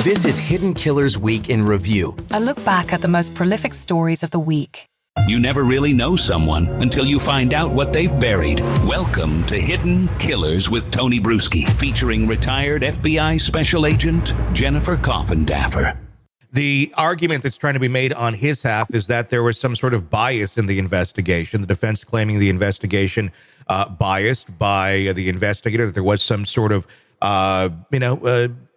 This is Hidden Killers Week in Review. A look back at the most prolific stories of the week. You never really know someone until you find out what they've buried. Welcome to Hidden Killers with Tony Brueski, featuring retired FBI Special Agent Jennifer Coffindaffer. The argument that's trying to be made on his half is that there was some sort of bias in the investigation. The defense claiming the investigation biased by the investigator, that there was some sort of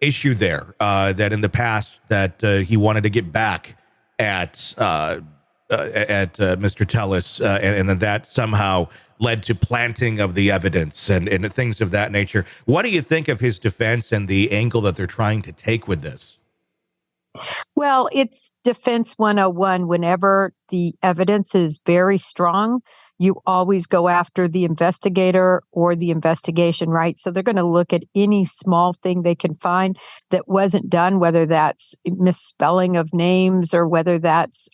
issue there, that in the past that he wanted to get back at Mr. Tellis, and then that somehow led to planting of the evidence and things of that nature. What do you think of his defense and the angle that they're trying to take with this? Well, it's defense 101. Whenever the evidence is very strong, you always go after the investigator or the investigation, right? So they're going to look at any small thing they can find that wasn't done, whether that's misspelling of names or whether that's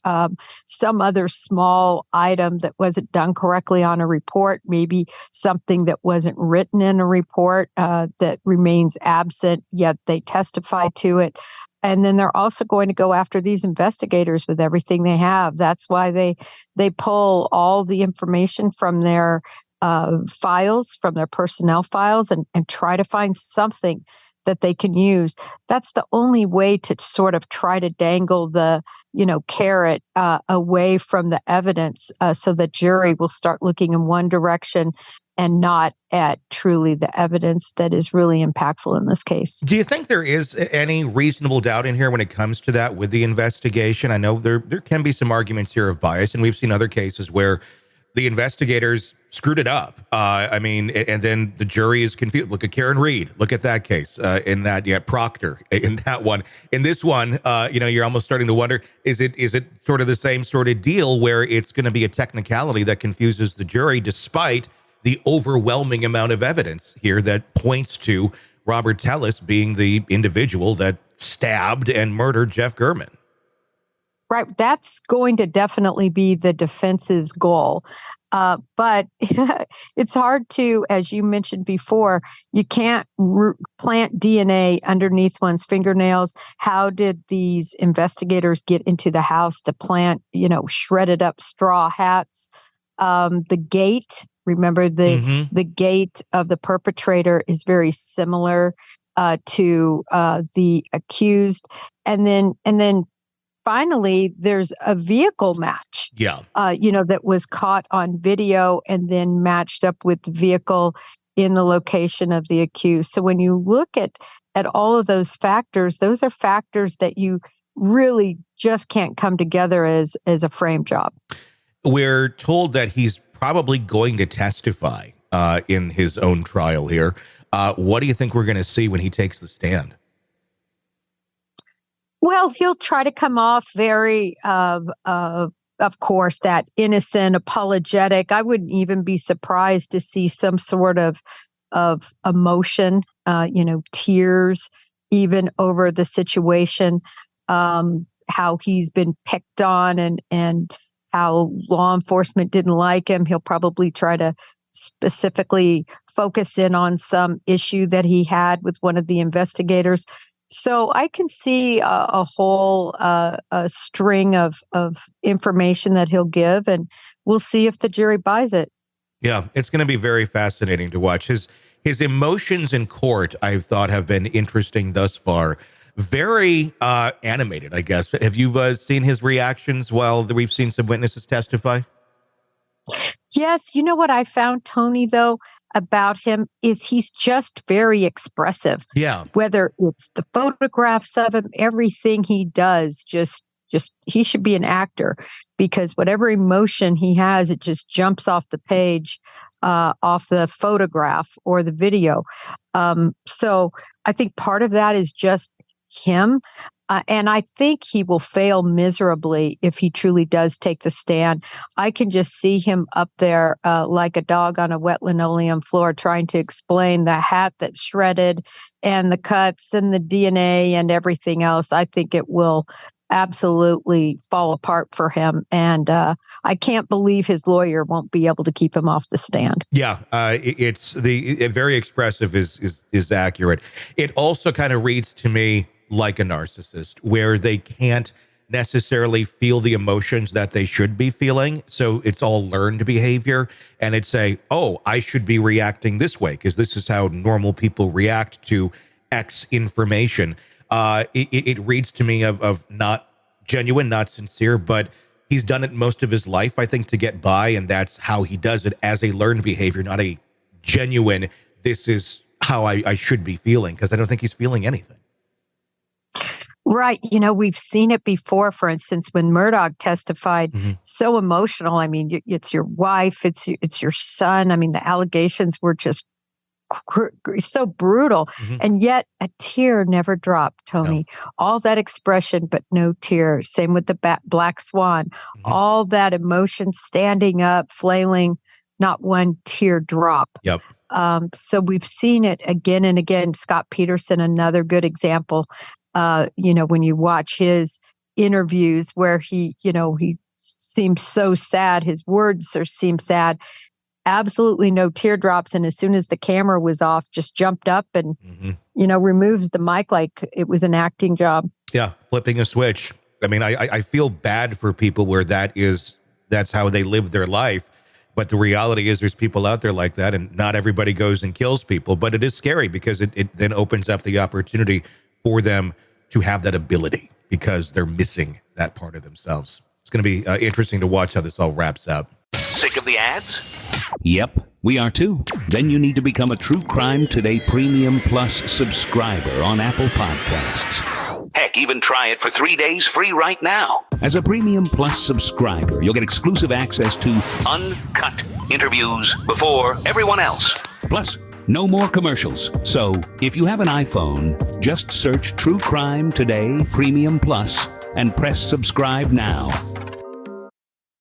some other small item that wasn't done correctly on a report, maybe something that wasn't written in a report that remains absent, yet they testify to it. And then they're also going to go after these investigators with everything they have. That's why they pull all the information from their files, from their personnel files, and try to find something that they can use. That's the only way to sort of try to dangle the, carrot away from the evidence, so the jury will start looking in one direction and not at truly the evidence that is really impactful in this case. Do you think there is any reasonable doubt in here when it comes to that with the investigation? I know there can be some arguments here of bias, and we've seen other cases where the investigators screwed it up. And then the jury is confused. Look at Karen Reed. Look at that case. Proctor in that one. In this one, you're almost starting to wonder, is it sort of the same sort of deal where it's going to be a technicality that confuses the jury despite the overwhelming amount of evidence here that points to Robert Tellis being the individual that stabbed and murdered Jeff German? Right. That's going to definitely be the defense's goal. But it's hard to, as you mentioned before, you can't plant DNA underneath one's fingernails. How did these investigators get into the house to plant, shredded up straw hats? The gate, remember the gait of the perpetrator is very similar to the accused. And then finally, there's a vehicle match. Yeah. That was caught on video and then matched up with the vehicle in the location of the accused. So when you look at all of those factors are factors that you really just can't come together as a frame job. We're told that he's probably going to testify in his own trial here. What do you think we're going to see when he takes the stand? Well, he'll try to come off very, of course, that innocent, apologetic. I wouldn't even be surprised to see some sort of emotion, tears, even over the situation, how he's been picked on and how law enforcement didn't like him. He'll probably try to specifically focus in on some issue that he had with one of the investigators. So I can see a whole string of information that he'll give, and we'll see if the jury buys it. Yeah, it's going to be very fascinating to watch. His emotions in court, I thought, have been interesting thus far. Very animated, I guess. Have you seen his reactions while we've seen some witnesses testify? Yes. You know what I found, Tony, though, about him is he's just very expressive. Yeah. Whether it's the photographs of him, everything he does, just he should be an actor, because whatever emotion he has, it just jumps off the page, off the photograph or the video. So I think part of that is just him. And I think he will fail miserably if he truly does take the stand. I can just see him up there like a dog on a wet linoleum floor trying to explain the hat that's shredded and the cuts and the DNA and everything else. I think it will absolutely fall apart for him. And I can't believe his lawyer won't be able to keep him off the stand. Yeah, it's very expressive is accurate. It also kind of reads to me like a narcissist, where they can't necessarily feel the emotions that they should be feeling. So it's all learned behavior. And it's oh, I should be reacting this way because this is how normal people react to X information. It reads to me of not genuine, not sincere, but he's done it most of his life, I think, to get by. And that's how he does it, as a learned behavior, not a genuine, this is how I should be feeling, because I don't think he's feeling anything. Right. We've seen it before. For instance, when Murdoch testified, so emotional. I mean, it's your wife, it's your son. I mean, the allegations were just so brutal. And yet a tear never dropped, Tony. No. All that expression, but no tear. Same with the black swan. All that emotion, standing up, flailing, not one tear drop. Yep. So we've seen it again and again. Scott Peterson, another good example. When you watch his interviews where he seems so sad, his words seem sad, absolutely no teardrops. And as soon as the camera was off, just jumped up and, removes the mic like it was an acting job. Yeah. Flipping a switch. I mean, I feel bad for people where that's how they live their life. But the reality is there's people out there like that, and not everybody goes and kills people. But it is scary because it then opens up the opportunity for them to have that ability because they're missing that part of themselves. It's going to be interesting to watch how this all wraps up. Sick of the ads? Yep, we are too. Then you need to become a True Crime Today Premium Plus subscriber on Apple Podcasts. Heck, even try it for 3 days free right now. As a Premium Plus subscriber, you'll get exclusive access to uncut interviews before everyone else. Plus, no more commercials. So, if you have an iPhone, just search True Crime Today Premium Plus and press subscribe now.